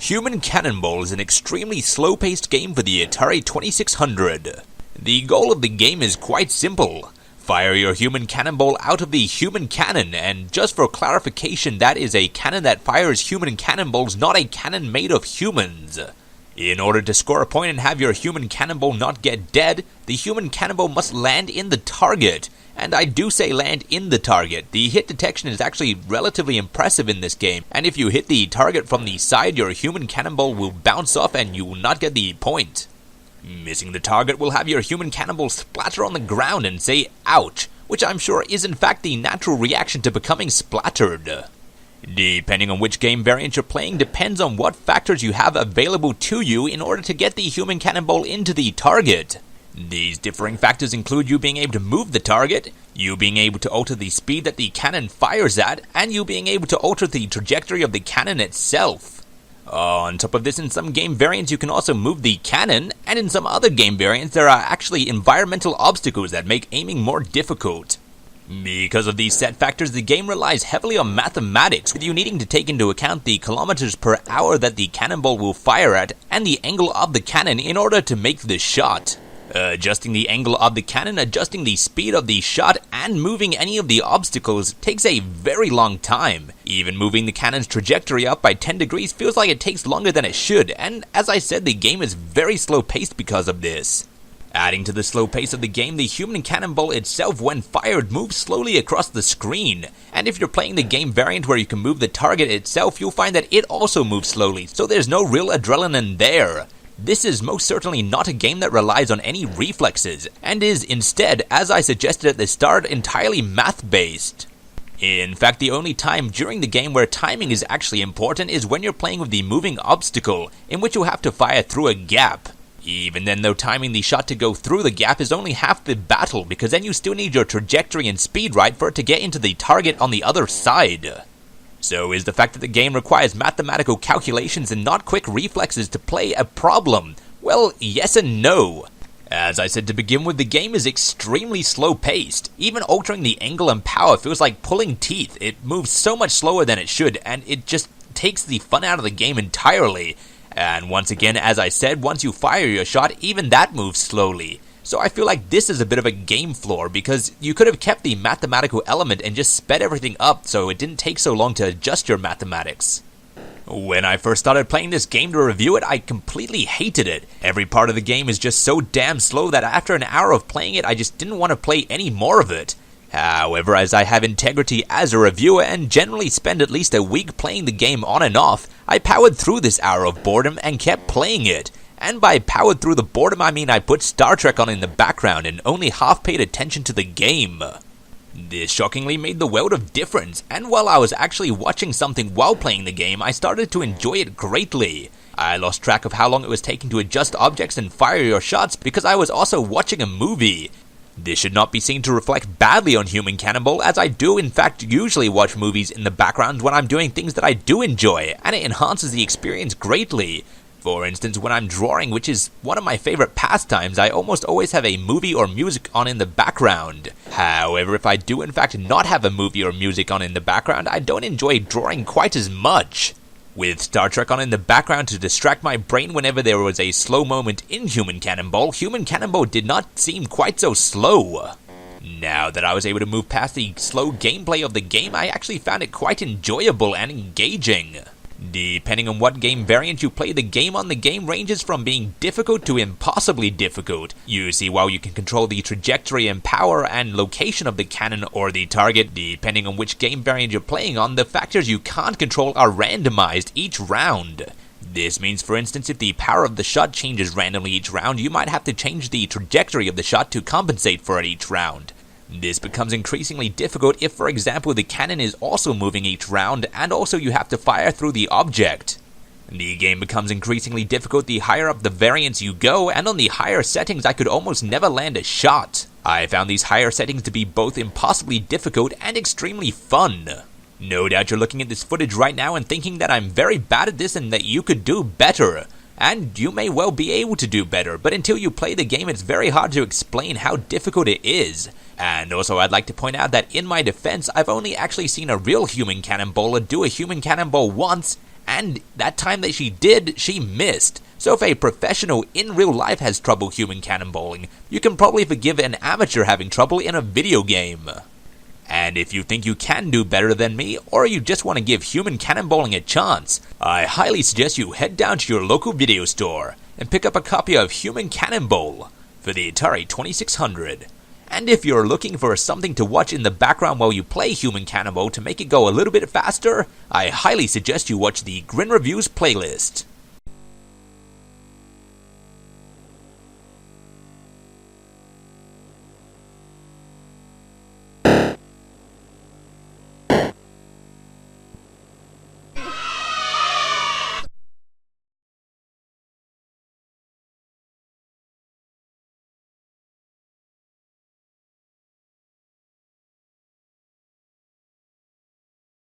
Human Cannonball is an extremely slow-paced game for the Atari 2600. The goal of the game is quite simple. Fire your human cannonball out of the human cannon, and just for clarification, that is a cannon that fires human cannonballs, not a cannon made of humans. In order to score a point and have your human cannonball not get dead, the human cannonball must land in the target. And I do say land in the target. The hit detection is actually relatively impressive in this game, and if you hit the target from the side, your human cannonball will bounce off and you will not get the point. Missing the target will have your human cannonball splatter on the ground and say ouch, which I'm sure is in fact the natural reaction to becoming splattered. Depending on which game variant you're playing depends on what factors you have available to you in order to get the human cannonball into the target. These differing factors include you being able to move the target, you being able to alter the speed that the cannon fires at, and you being able to alter the trajectory of the cannon itself. On top of this, in some game variants you can also move the cannon, and in some other game variants there are actually environmental obstacles that make aiming more difficult. Because of these set factors, the game relies heavily on mathematics, with you needing to take into account the kilometers per hour that the cannonball will fire at, and the angle of the cannon in order to make the shot. Adjusting the angle of the cannon, adjusting the speed of the shot, and moving any of the obstacles takes a very long time. Even moving the cannon's trajectory up by 10 degrees feels like it takes longer than it should, and as I said, the game is very slow paced because of this. Adding to the slow pace of the game, the human cannonball itself, when fired, moves slowly across the screen. And if you're playing the game variant where you can move the target itself, you'll find that it also moves slowly, so there's no real adrenaline there. This is most certainly not a game that relies on any reflexes, and is instead, as I suggested at the start, entirely math-based. In fact, the only time during the game where timing is actually important is when you're playing with the moving obstacle, in which you have to fire through a gap. Even then though, timing the shot to go through the gap is only half the battle, because then you still need your trajectory and speed right for it to get into the target on the other side. So is the fact that the game requires mathematical calculations and not quick reflexes to play a problem? Well, yes and no. As I said to begin with, the game is extremely slow-paced. Even altering the angle and power feels like pulling teeth. It moves so much slower than it should, and it just takes the fun out of the game entirely. And once again, as I said, once you fire your shot, even that moves slowly. So I feel like this is a bit of a game flaw, because you could have kept the mathematical element and just sped everything up so it didn't take so long to adjust your mathematics. When I first started playing this game to review it, I completely hated it. Every part of the game is just so damn slow that after an hour of playing it, I just didn't want to play any more of it. However, as I have integrity as a reviewer and generally spend at least a week playing the game on and off, I powered through this hour of boredom and kept playing it. And by powered through the boredom, I mean I put Star Trek on in the background and only half paid attention to the game. This shockingly made the world of difference, and while I was actually watching something while playing the game, I started to enjoy it greatly. I lost track of how long it was taking to adjust objects and fire your shots because I was also watching a movie. This should not be seen to reflect badly on Human Cannonball, as I do in fact usually watch movies in the background when I'm doing things that I do enjoy, and it enhances the experience greatly. For instance, when I'm drawing, which is one of my favorite pastimes, I almost always have a movie or music on in the background. However, if I do in fact not have a movie or music on in the background, I don't enjoy drawing quite as much. With Star Trek on in the background to distract my brain whenever there was a slow moment in Human Cannonball did not seem quite so slow. Now that I was able to move past the slow gameplay of the game, I actually found it quite enjoyable and engaging. Depending on what game variant you play, the game ranges from being difficult to impossibly difficult. You see, while you can control the trajectory and power and location of the cannon or the target, depending on which game variant you're playing on, the factors you can't control are randomized each round. This means, for instance, if the power of the shot changes randomly each round, you might have to change the trajectory of the shot to compensate for it each round. This becomes increasingly difficult if, for example, the cannon is also moving each round, and also you have to fire through the object. The game becomes increasingly difficult the higher up the variance you go, and on the higher settings I could almost never land a shot. I found these higher settings to be both impossibly difficult and extremely fun. No doubt you're looking at this footage right now and thinking that I'm very bad at this and that you could do better. And you may well be able to do better, but until you play the game it's very hard to explain how difficult it is. And also I'd like to point out that in my defense, I've only actually seen a real human cannonballer do a human cannonball once, And that time that she did, she missed. So if a professional in real life has trouble human cannonballing, you can probably forgive an amateur having trouble in a video game. And if you think you can do better than me, or you just want to give human cannonballing a chance, I highly suggest you head down to your local video store and pick up a copy of Human Cannonball for the Atari 2600. And if you're looking for something to watch in the background while you play Human Cannonball to make it go a little bit faster, I highly suggest you watch the Grin Reviews playlist.